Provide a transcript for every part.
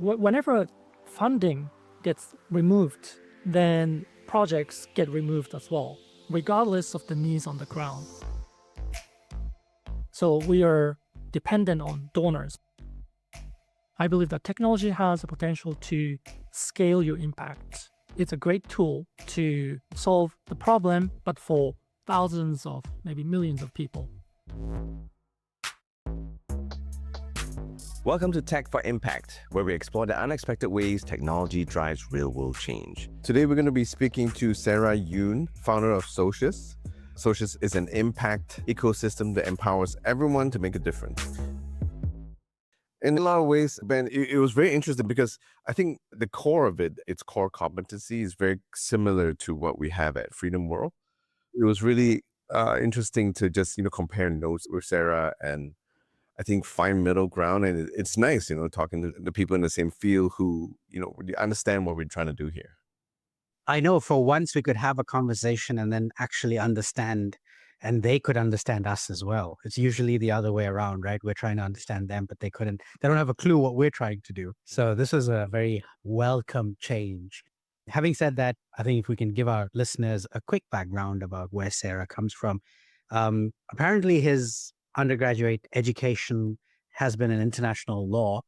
Whenever funding gets removed, then projects get removed as well, regardless of the needs on the ground. So we are dependent on donors. I believe that technology has the potential to scale your impact. It's a great tool to solve the problem, but for thousands of, maybe millions of people. Welcome to Tech for Impact, where we explore the unexpected ways technology drives real-world change. Today, we're going to be speaking to Seira Yun, founder of Socious. Socious is an impact ecosystem that empowers everyone to make a difference. In a lot of ways, Ben, it was very interesting because I think the core of it, its core competency is very similar to what we have at Freedom World. It was really interesting to just, compare notes with Seira and I think find middle ground. And it's nice, talking to the people in the same field who, really understand what we're trying to do here. I know for once we could have a conversation and then actually understand, and they could understand us as well. It's usually the other way around, right? We're trying to understand them, but they don't have a clue what we're trying to do. So this is a very welcome change. Having said that, I think if we can give our listeners a quick background about where Seira comes from. Apparently his undergraduate education has been in international law,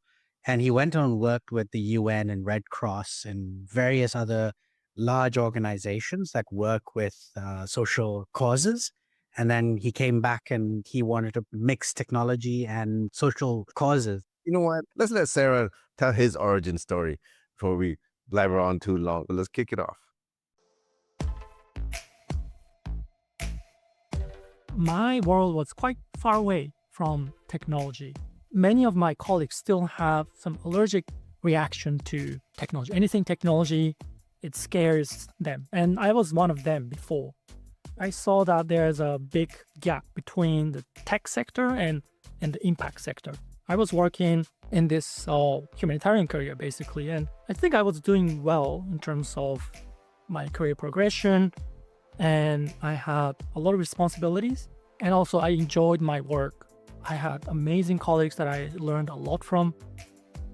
and he went on and worked with the UN and Red Cross and various other large organizations that work with social causes. And then he came back and he wanted to mix technology and social causes. You know what? Let's let Seira tell his origin story before we blabber on too long. Let's kick it off. My world was quite far away from technology. Many of my colleagues still have some allergic reaction to technology. Anything technology, it scares them. And I was one of them before. I saw that there's a big gap between the tech sector and the impact sector. I was working in this humanitarian career, basically, and I think I was doing well in terms of my career progression, and I had a lot of responsibilities, and also I enjoyed my work. I had amazing colleagues that I learned a lot from,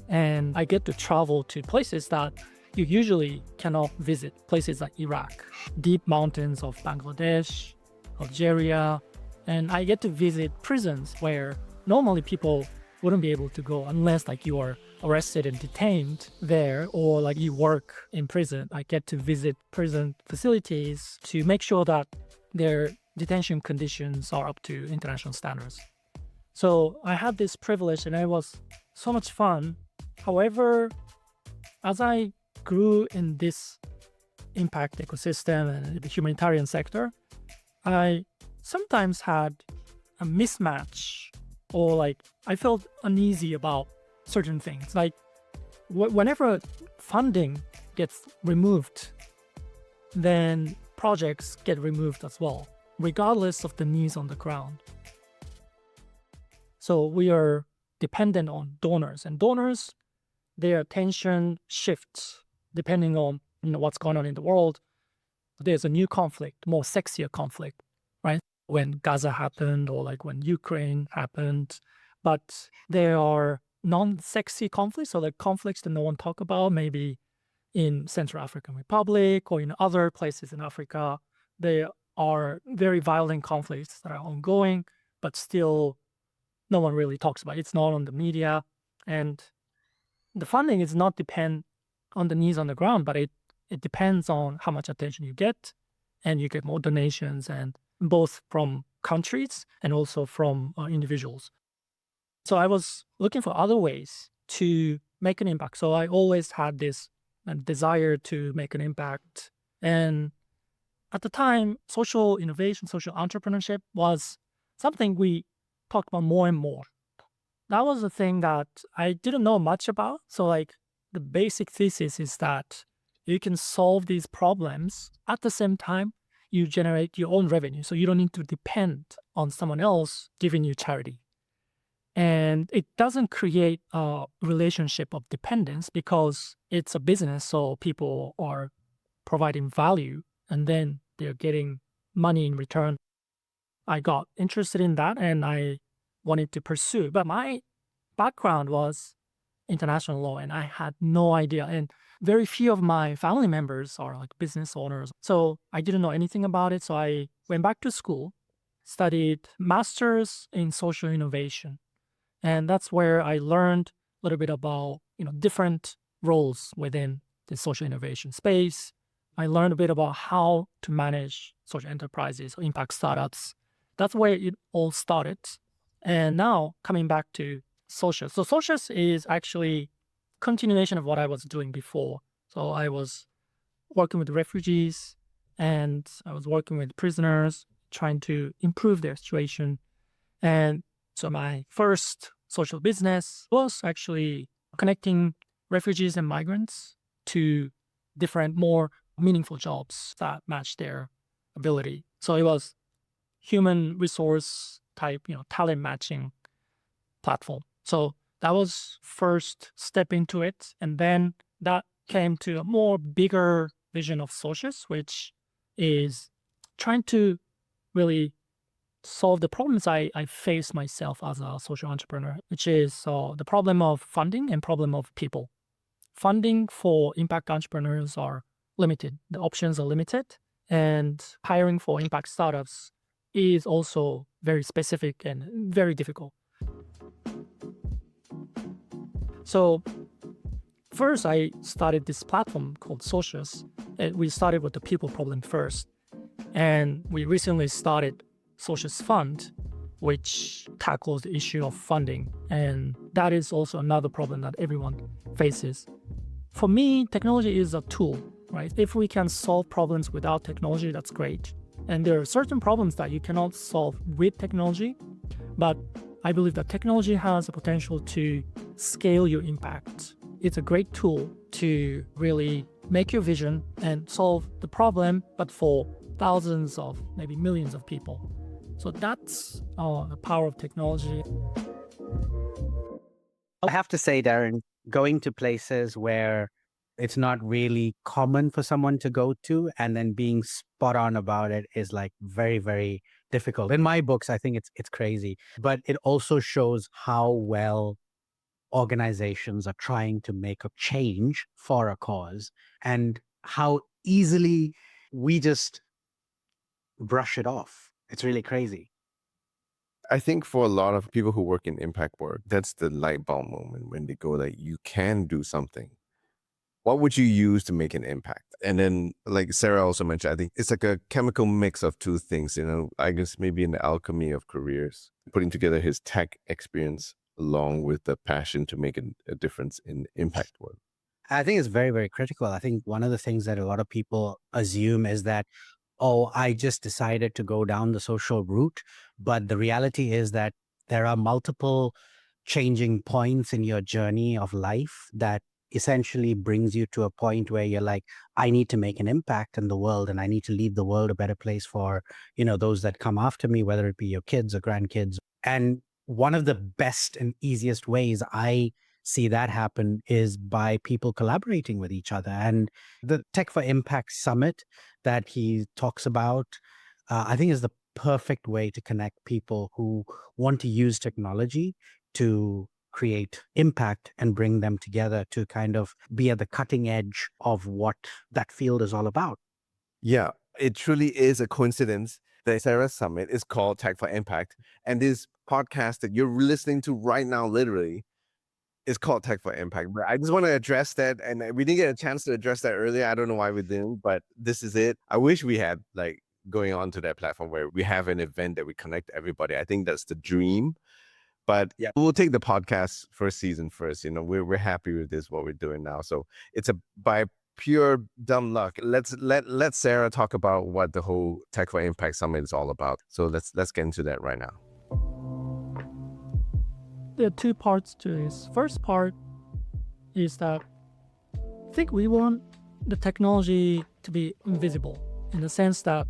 and I get to travel to places that you usually cannot visit, places like Iraq, deep mountains of Bangladesh, Algeria, and I get to visit prisons where normally people wouldn't be able to go unless you are arrested and detained there, or you work in prison. I get to visit prison facilities to make sure that their detention conditions are up to international standards. So I had this privilege and it was so much fun. However, as I grew in this impact ecosystem and the humanitarian sector, I sometimes had a mismatch, or I felt uneasy about certain things. Whenever funding gets removed, then projects get removed as well, regardless of the needs on the ground. So we are dependent on donors, and donors, their attention shifts depending on what's going on in the world. There's a new conflict, more sexier conflict, right? When Gaza happened, or when Ukraine happened. But there are non-sexy conflicts, so conflicts that no one talk about, maybe in Central African Republic or in other places in Africa. There are very violent conflicts that are ongoing, but still no one really talks about it. It's not on the media. And the funding is not depend on the needs on the ground, but it depends on how much attention you get, and you get more donations, and both from countries and also from individuals. So I was looking for other ways to make an impact. So I always had this desire to make an impact. And at the time, social innovation, social entrepreneurship was something we talked about more and more. That was the thing that I didn't know much about. So the basic thesis is that you can solve these problems at the same time you generate your own revenue. So you don't need to depend on someone else giving you charity. And it doesn't create a relationship of dependence because it's a business. So people are providing value and then they're getting money in return. I got interested in that and I wanted to pursue. But my background was international law, and I had no idea. And very few of my family members are like business owners. So I didn't know anything about it. So I went back to school, studied master's in social innovation. And that's where I learned a little bit about, different roles within the social innovation space. I learned a bit about how to manage social enterprises or impact startups. That's where it all started. And now coming back to Socious. So Socious is actually continuation of what I was doing before. So I was working with refugees and I was working with prisoners, trying to improve their situation. And so my first social business was actually connecting refugees and migrants to different, more meaningful jobs that match their ability. So it was human resource type, talent matching platform. So that was first step into it. And then that came to a more bigger vision of Socious, which is trying to really solve the problems I face myself as a social entrepreneur, which is the problem of funding and problem of people. Funding for impact entrepreneurs are limited. The options are limited. And hiring for impact startups is also very specific and very difficult. So first, I started this platform called Socious. We started with the people problem first. And we recently started Socious Fund, which tackles the issue of funding. And that is also another problem that everyone faces. For me, technology is a tool, right? If we can solve problems without technology, that's great. And there are certain problems that you cannot solve with technology, but I believe that technology has the potential to scale your impact. It's a great tool to really make your vision and solve the problem, but for thousands of, maybe millions of people. So that's the power of technology. I have to say, Darren, going to places where it's not really common for someone to go to and then being spot on about it is like very, very difficult. In my books, I think it's crazy, but it also shows how well organizations are trying to make a change for a cause and how easily we just brush it off. It's really crazy. I think for a lot of people who work in impact work, that's the light bulb moment when they go like, you can do something. What would you use to make an impact? And then like Seira also mentioned, I think it's like a chemical mix of two things, I guess maybe in the alchemy of careers, putting together his tech experience along with the passion to make a difference in impact work. I think it's very, very critical. I think one of the things that a lot of people assume is that, oh, I just decided to go down the social route. But the reality is that there are multiple changing points in your journey of life that essentially brings you to a point where you're like, I need to make an impact in the world and I need to leave the world a better place for, those that come after me, whether it be your kids or grandkids. And one of the best and easiest ways I see that happen is by people collaborating with each other. And the Tech for Impact Summit that he talks about, I think is the perfect way to connect people who want to use technology to create impact and bring them together to kind of be at the cutting edge of what that field is all about. Yeah, it truly is a coincidence. The Seira Summit is called Tech for Impact. And this podcast that you're listening to right now, literally, is called Tech for Impact. But I just want to address that. And we didn't get a chance to address that earlier. I don't know why we didn't, but this is it. I wish we had like going on to that platform where we have an event that we connect everybody. I think that's the dream. But yeah, we'll take the podcast first season first. We're happy with this, what we're doing now. So it's by pure dumb luck. Let Seira talk about what the whole Tech for Impact Summit is all about. So let's get into that right now. There are two parts to this. First part is that I think we want the technology to be invisible in the sense that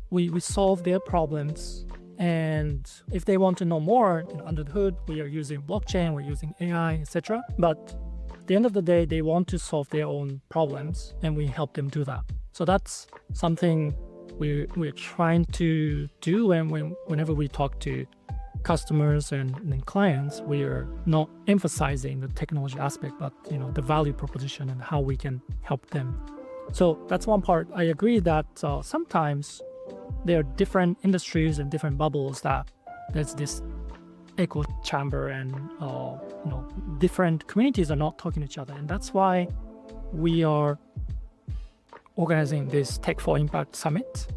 we solve their problems. And if they want to know more, under the hood, we are using blockchain, we're using AI, etc. But at the end of the day, they want to solve their own problems, and we help them do that. So that's something we're trying to do whenever we talk to customers and clients, we are not emphasizing the technology aspect, but the value proposition and how we can help them. So that's one part. I agree that sometimes there are different industries and different bubbles that there's this echo chamber, and different communities are not talking to each other, and that's why we are organizing this Tech for Impact Summit.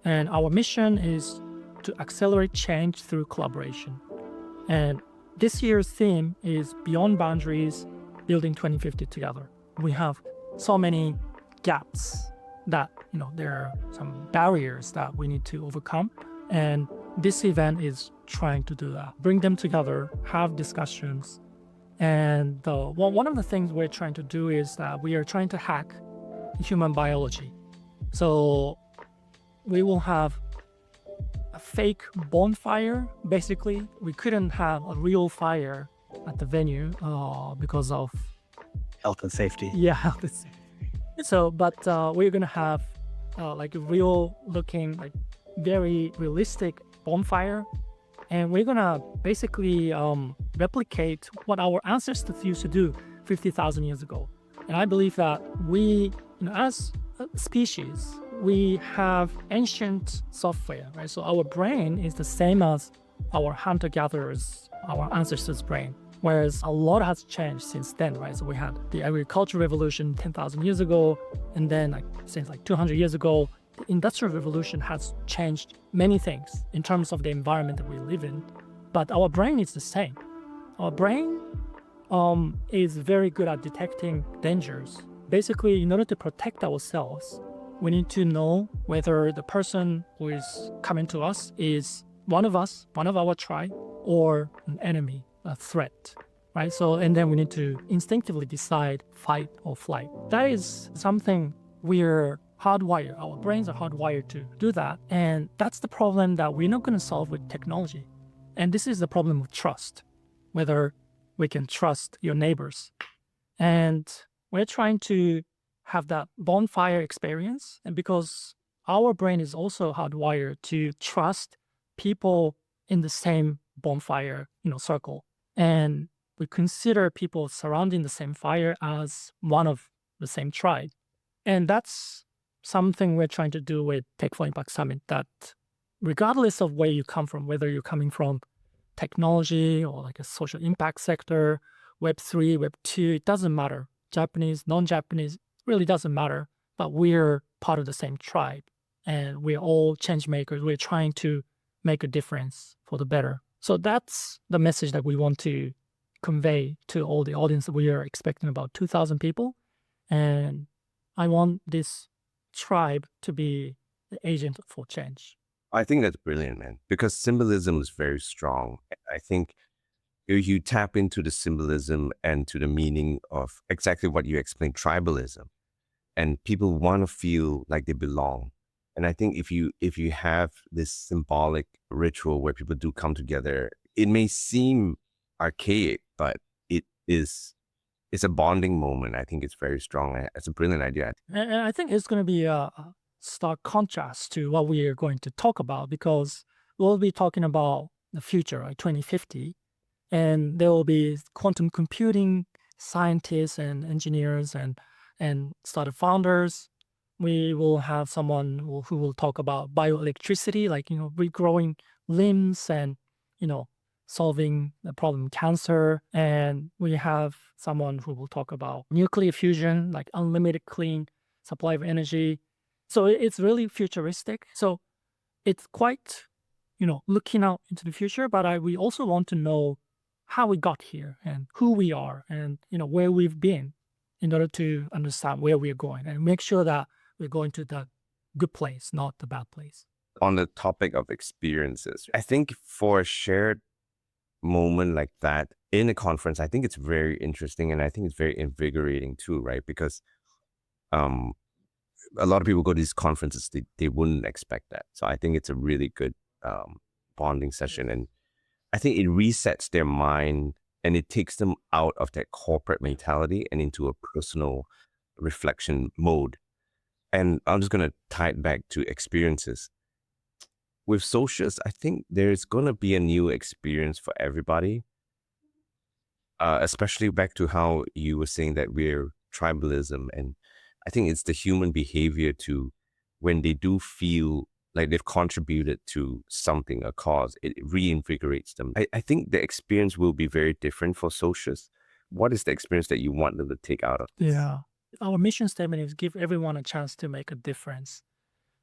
And our mission is to accelerate change through collaboration. And this year's theme is Beyond Boundaries, Building 2050 Together. We have so many gaps that, there are some barriers that we need to overcome. And this event is trying to do that. Bring them together, have discussions. And one of the things we're trying to do is that we are trying to hack human biology. So we will have a fake bonfire. Basically, we couldn't have a real fire at the venue because of Health and safety. yeah, health and safety. So, but we're gonna have like a real looking, like very realistic bonfire, and we're gonna basically replicate what our ancestors used to do 50,000 years ago. And I believe that we, as a species, we have ancient software, right? So our brain is the same as our hunter-gatherers, our ancestors' brain. Whereas a lot has changed since then, right? So we had the agricultural revolution 10,000 years ago, and then since 200 years ago, the industrial revolution has changed many things in terms of the environment that we live in. But our brain is the same. Our brain is very good at detecting dangers. Basically, in order to protect ourselves, we need to know whether the person who is coming to us is one of us, one of our tribe, or an enemy, a threat, right? So, and then we need to instinctively decide fight or flight. That is something we're hardwired. Our brains are hardwired to do that. And that's the problem that we're not going to solve with technology. And this is the problem of trust, whether we can trust your neighbors. And we're trying to have that bonfire experience. And because our brain is also hardwired to trust people in the same bonfire, circle. And we consider people surrounding the same fire as one of the same tribe. And that's something we're trying to do with Tech for Impact Summit, that regardless of where you come from, whether you're coming from technology or like a social impact sector, Web3, Web2, it doesn't matter. Japanese, non-Japanese, really doesn't matter. But we're part of the same tribe, and we're all change makers. We're trying to make a difference for the better. So that's the message that we want to convey to all the audience. We are expecting about 2,000 people. And I want this tribe to be the agent for change. I think that's brilliant, man, because symbolism is very strong. I think if you tap into the symbolism and to the meaning of exactly what you explained, tribalism, and people want to feel like they belong. And I think if you have this symbolic ritual where people do come together, it may seem archaic, but it's a bonding moment. I think it's very strong. It's a brilliant idea. And I think it's going to be a stark contrast to what we are going to talk about, because we'll be talking about the future, right, 2050, and there will be quantum computing scientists and engineers and startup founders. We will have someone who will talk about bioelectricity, like, regrowing limbs and, solving the problem cancer. And we have someone who will talk about nuclear fusion, like unlimited clean supply of energy. So it's really futuristic. So it's quite, looking out into the future, but we also want to know how we got here and who we are and, where we've been, in order to understand where we're going and make sure that we're going to the good place, not the bad place. On the topic of experiences, I think for a shared moment like that in a conference, I think it's very interesting, and I think it's very invigorating too, right? Because a lot of people go to these conferences, they wouldn't expect that. So I think it's a really good bonding session, and I think it resets their mind and it takes them out of that corporate mentality and into a personal reflection mode. And I'm just going to tie it back to experiences. with Socious, I think there's going to be a new experience for everybody, especially back to how you were saying that we're tribalism. And I think it's the human behavior to, when they do feel like they've contributed to something, a cause, it reinvigorates them. I think the experience will be very different for Socious. What is the experience that you want them to take out of this? Yeah. Our mission statement is give everyone a chance to make a difference.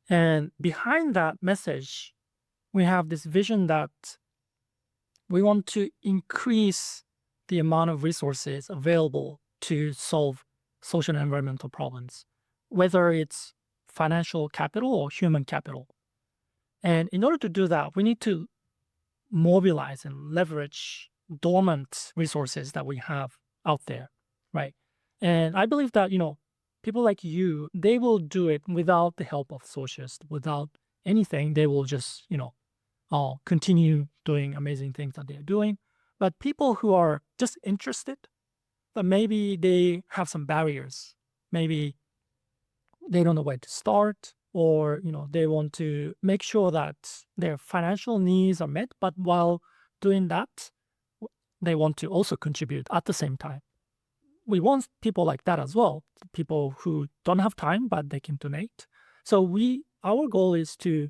And behind that message, we have this vision that we want to increase the amount of resources available to solve social and environmental problems, whether it's financial capital or human capital. And in order to do that, we need to mobilize and leverage dormant resources that we have out there, right? And I believe that, people like you, they will do it without the help of Socius, without anything. They will just, continue doing amazing things that they're doing. But people who are just interested, but maybe they have some barriers. Maybe they don't know where to start, or they want to make sure that their financial needs are met, but while doing that, they want to also contribute at the same time. We want people like that as well, people who don't have time, but they can donate. So our goal is to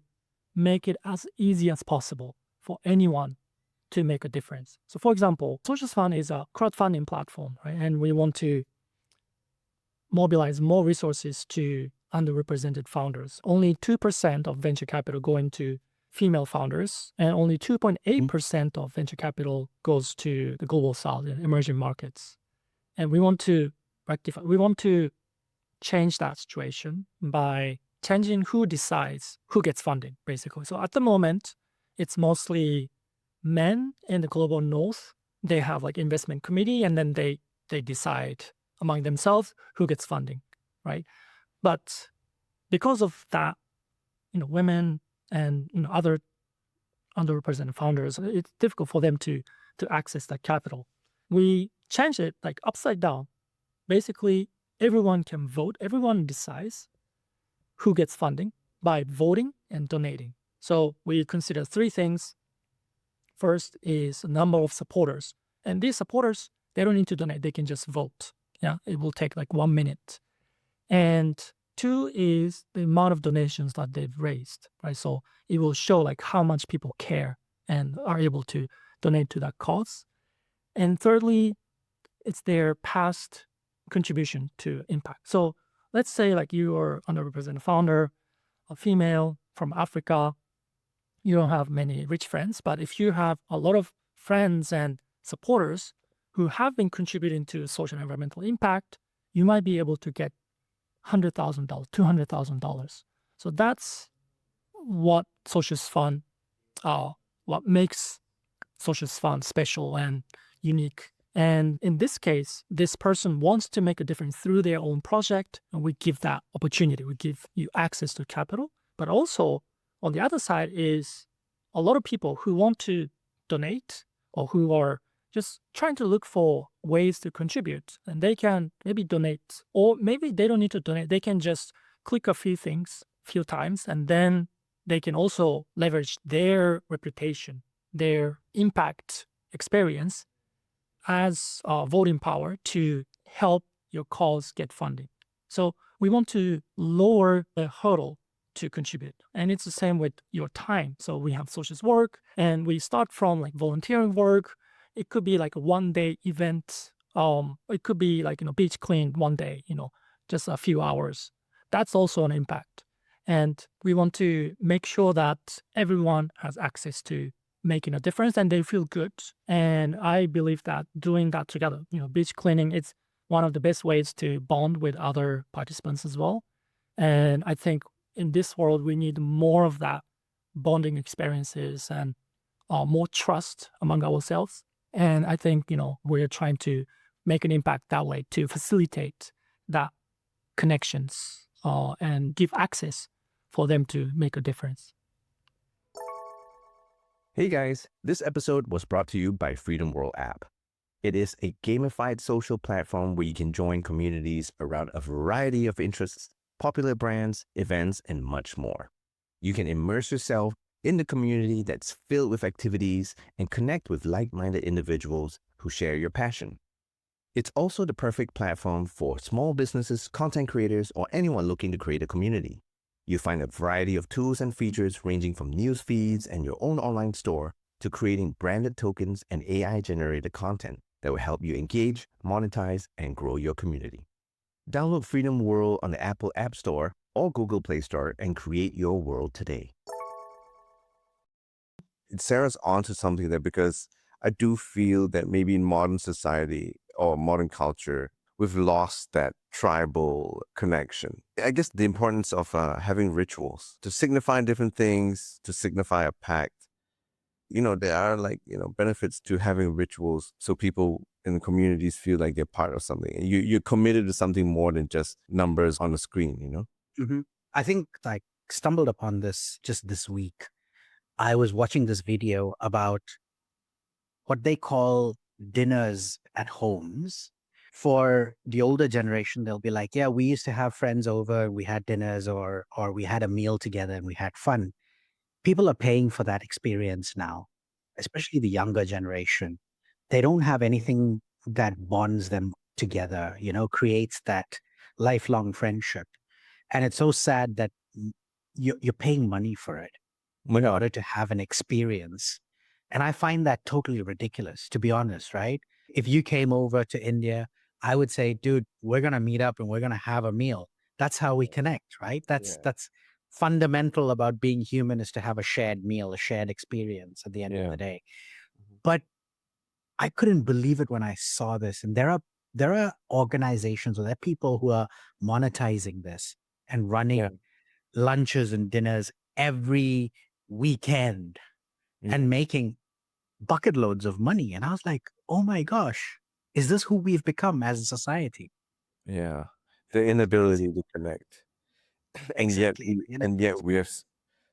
make it as easy as possible for anyone to make a difference. So for example, Socious Fund is a crowdfunding platform, right? And we want to mobilize more resources to underrepresented founders. Only 2% of venture capital go into female founders, and only 2.8% of venture capital goes to the global south and emerging markets. And we want to change that situation by changing who decides who gets funding, basically. So at the moment, it's mostly men in the global north. They have like investment committee, and then they decide among themselves who gets funding, right? But because of that, women and other underrepresented founders, it's difficult for them to access that capital. We change it like upside down. Basically, everyone can vote. Everyone decides who gets funding by voting and donating. So we consider three things. First is the number of supporters. And these supporters, they don't need to donate. They can just vote. Yeah, it will take like 1 minute. And two is the amount of donations that they've raised, right? So it will show like how much people care and are able to donate to that cause. And thirdly, it's their past contribution to impact. So let's say like you are underrepresented founder, a female from Africa. You don't have many rich friends, but if you have a lot of friends and supporters who have been contributing to social and environmental impact, you might be able to get $100,000, $200,000. So that's what Socious Fund, what makes Socious Fund special and unique. And in this case, this person wants to make a difference through their own project, and we give that opportunity. We give you access to capital. But also, on the other side is a lot of people who want to donate or who are just trying to look for ways to contribute. And they can maybe donate, or maybe they don't need to donate. They can just click a few things a few times, and then they can also leverage their reputation, their impact experience as voting power to help your cause get funding. So we want to lower the hurdle to contribute. And it's the same with your time. So we have Socious work, and we start from like volunteering work. It could be like a 1-day event. It could be like, beach clean 1 day, just a few hours. That's also an impact. And we want to make sure that everyone has access to making a difference and they feel good. And I believe that doing that together, beach cleaning, it's one of the best ways to bond with other participants as well. And I think in this world, we need more of that bonding experiences and more trust among ourselves. And I think, we're trying to make an impact that way to facilitate that connections and give access for them to make a difference. Hey guys, this episode was brought to you by Freedom World app. It is a gamified social platform where you can join communities around a variety of interests, popular brands, events, and much more. You can immerse yourself in the community that's filled with activities and connect with like-minded individuals who share your passion. It's also the perfect platform for small businesses, content creators, or anyone looking to create a community. You find a variety of tools and features ranging from news feeds and your own online store to creating branded tokens and AI-generated content that will help you engage, monetize, and grow your community. Download Freedom World on the Apple App Store or Google Play Store and create your world today. Sarah's onto something there, because I do feel that maybe in modern society or modern culture, we've lost that tribal connection. I guess the importance of having rituals to signify different things, to signify a pact. There are benefits to having rituals so people in the communities feel like they're part of something. And you're committed to something more than just numbers on the screen, I think I stumbled upon this just this week. I was watching this video about what they call dinners at homes. For the older generation, they'll be like, yeah, we used to have friends over, we had dinners or we had a meal together and we had fun. People are paying for that experience now, especially the younger generation. They don't have anything that bonds them together, creates that lifelong friendship. And it's so sad that you're paying money for it in order to have an experience. And I find that totally ridiculous, to be honest, right? If you came over to India, I would say, dude, we're going to meet up and we're going to have a meal. That's how we connect, right? That's fundamental about being human, is to have a shared meal, a shared experience at the end of the day. But I couldn't believe it when I saw this. And there are organizations, or there are people who are monetizing this and running lunches and dinners every weekend and making bucket loads of money. And I was like, oh my gosh, is this who we've become as a society? Yeah. The inability to connect. And Exactly. yet we have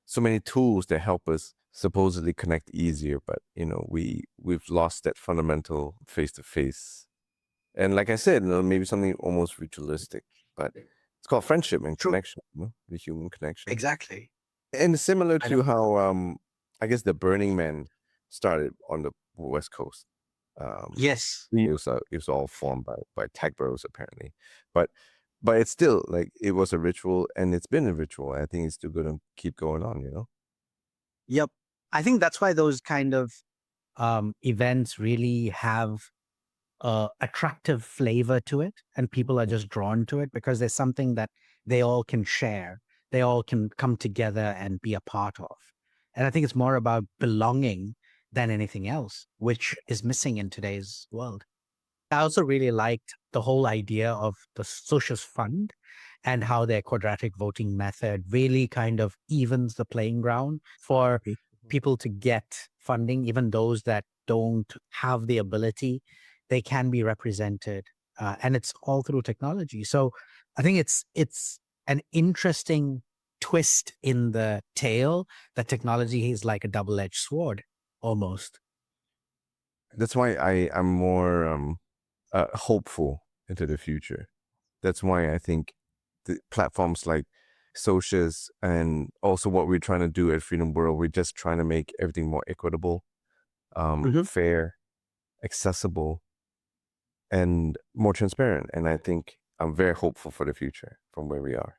so many tools that help us supposedly connect easier, but we've lost that fundamental face-to-face. And like I said, maybe something almost ritualistic, but it's called friendship and connection, the human connection. Exactly. And similar to how I guess the Burning Man started on the West Coast. Yes. It was all formed by tech bros apparently, but it's still like it was a ritual, and it's been a ritual. I think it's still going to keep going on. Yep. I think that's why those kind of events really have attractive flavor to it, and people are just drawn to it because there's something that they all can share. They all can come together and be a part of. And I think it's more about belonging than anything else, which is missing in today's world. I also really liked the whole idea of the Socious Fund and how their quadratic voting method really kind of evens the playing ground for people to get funding. Even those that don't have the ability, they can be represented. And it's all through technology. So I think it's an interesting twist in the tale that technology is like a double-edged sword almost. That's why I'm more hopeful into the future. That's why I think the platforms like Socious, and also what we're trying to do at Freedom World, we're just trying to make everything more equitable, fair, accessible, and more transparent. And I think I'm very hopeful for the future from where we are.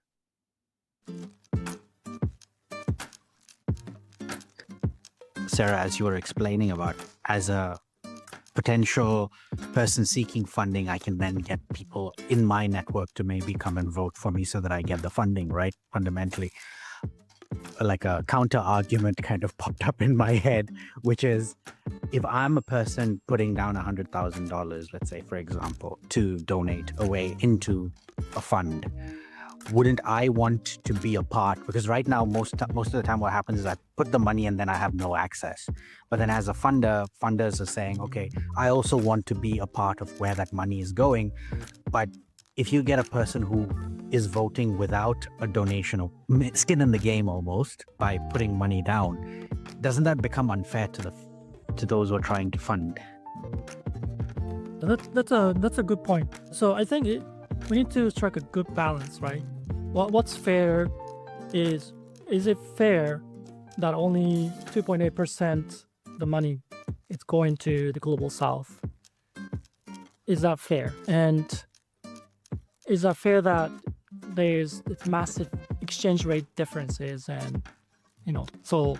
Sarah, as you were explaining about, as a potential person seeking funding, I can then get people in my network to maybe come and vote for me so that I get the funding, right? Fundamentally, like a counter argument kind of popped up in my head, which is, if I'm a person putting down $100,000, let's say, for example, to donate away into a fund, wouldn't I want to be a part? Because right now, most of the time what happens is I put the money and then I have no access. But then as a funder, funders are saying, okay, I also want to be a part of where that money is going. But if you get a person who is voting without a donation, or skin in the game almost, by putting money down, doesn't that become unfair to those who are trying to fund? That's a good point. So I think we need to strike a good balance, right? What's fair is it fair that only 2.8% the money is going to the global south. Is that fair? And is that fair that there's massive exchange rate differences? And, so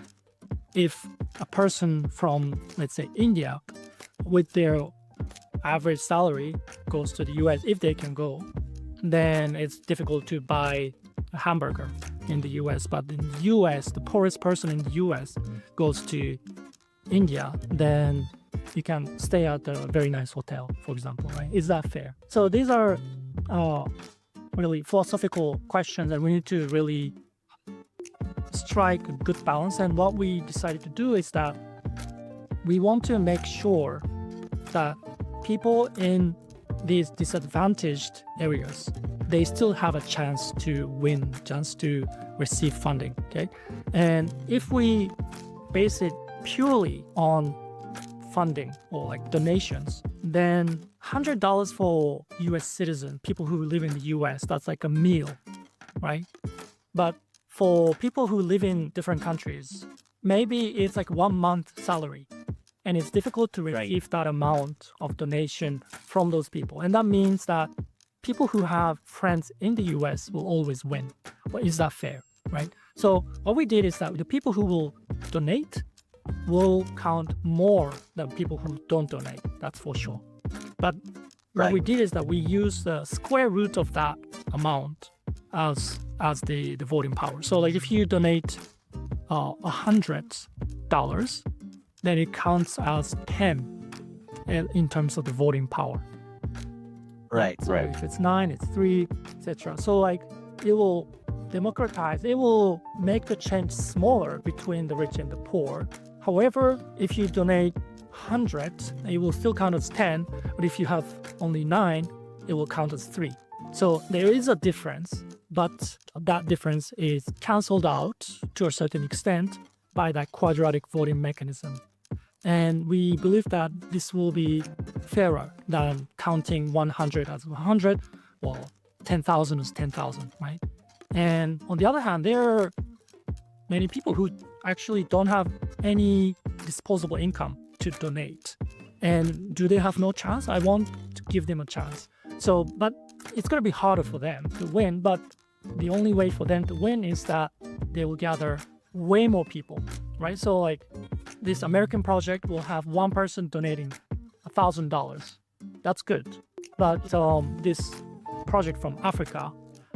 if a person from, let's say, India with their average salary goes to the US, if they can go, then it's difficult to buy a hamburger in the US. But in the US, the poorest person in the US goes to India, then you can stay at a very nice hotel, for example, right? Is that fair? So these are really philosophical questions, and we need to really strike a good balance. And what we decided to do is that we want to make sure that people in these disadvantaged areas, they still have a chance to win, chance to receive funding, okay? And if we base it purely on funding or like donations, then $100 for US citizen, people who live in the US, that's like a meal, right? But for people who live in different countries, maybe it's like 1 month salary. And it's difficult to receive that amount of donation from those people. And that means that people who have friends in the US will always win. Well, is that fair, right? So what we did is that the people who will donate will count more than people who don't donate, that's for sure. But what we did is that we use the square root of that amount as the voting power. So like if you donate $100, then it counts as 10 in terms of the voting power. So if it's 9, it's 3, etc. So like it will democratize, it will make the change smaller between the rich and the poor. However, if you donate 100, it will still count as 10, but if you have only 9, it will count as 3. So there is a difference, but that difference is cancelled out to a certain extent by that quadratic voting mechanism. And we believe that this will be fairer than counting 100 as 100, or 10,000 as 10,000, right? And on the other hand, there are many people who actually don't have any disposable income to donate. And do they have no chance? I want to give them a chance. So, but it's going to be harder for them to win. But the only way for them to win is that they will gather way more people, right? So like this American project will have one person donating $1,000. That's good. But this project from Africa,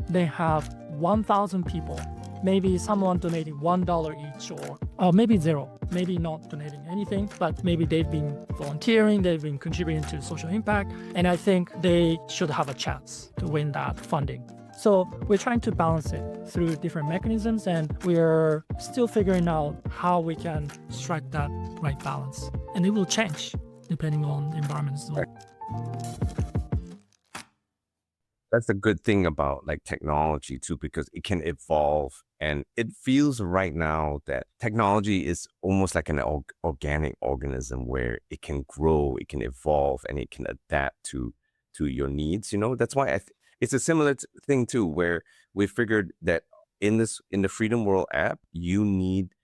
they have 1,000 people, maybe someone donating $1 each, or maybe zero, maybe not donating anything, but maybe they've been volunteering, they've been contributing to social impact, and I think they should have a chance to win that funding. So we're trying to balance it through different mechanisms, and we're still figuring out how we can strike that right balance. And it will change depending on the environment as well. That's the good thing about like technology too, because it can evolve, and it feels right now that technology is almost like an organic organism where it can grow, it can evolve, and it can adapt to your needs. That's why it's a similar thing too, where we figured that in the Freedom World app, you need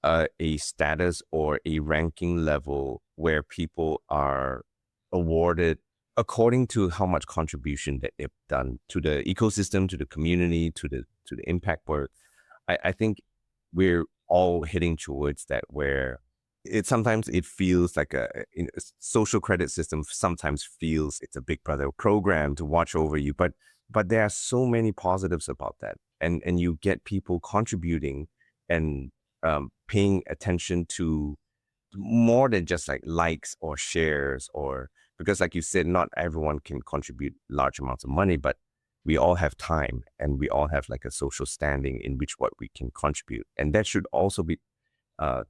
a status or a ranking level where people are awarded according to how much contribution that they've done to the ecosystem, to the community, to the impact work. I think we're all heading towards that, where sometimes it feels like a social credit system sometimes feels it's a big brother program to watch over you, but there are so many positives about that, and you get people contributing and paying attention to more than just like likes or shares, or because like you said, not everyone can contribute large amounts of money, but we all have time, and we all have like a social standing in which what we can contribute, and that should also be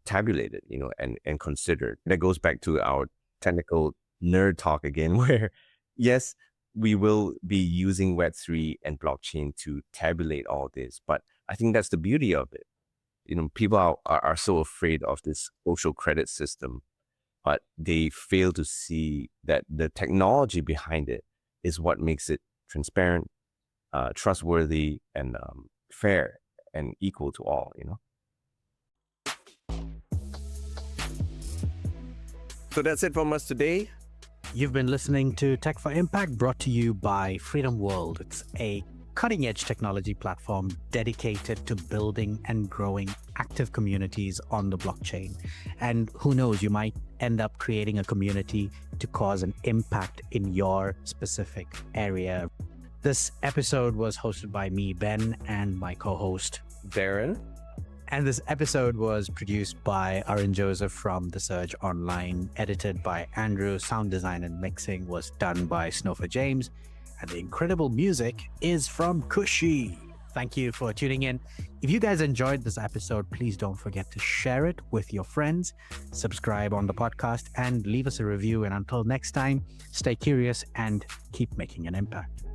tabulated, and considered. That goes back to our technical nerd talk again, where yes, we will be using Web3 and blockchain to tabulate all this, but I think that's the beauty of it. People are so afraid of this social credit system, but they fail to see that the technology behind it is what makes it transparent, trustworthy, and fair and equal to all. So that's it from us today. You've been listening to Tech for Impact, brought to you by Freedom World. It's a cutting-edge technology platform dedicated to building and growing active communities on the blockchain. And who knows, you might end up creating a community to cause an impact in your specific area. This episode was hosted by me, Ben, and my co-host, Darren. and this episode was produced by Aaron Joseph from The Surge Online, edited by Andrew, sound design and mixing was done by Snowfer James, and the incredible music is from Kushi. Thank you for tuning in. If you guys enjoyed this episode, please don't forget to share it with your friends, subscribe on the podcast, and leave us a review. And until next time, stay curious and keep making an impact.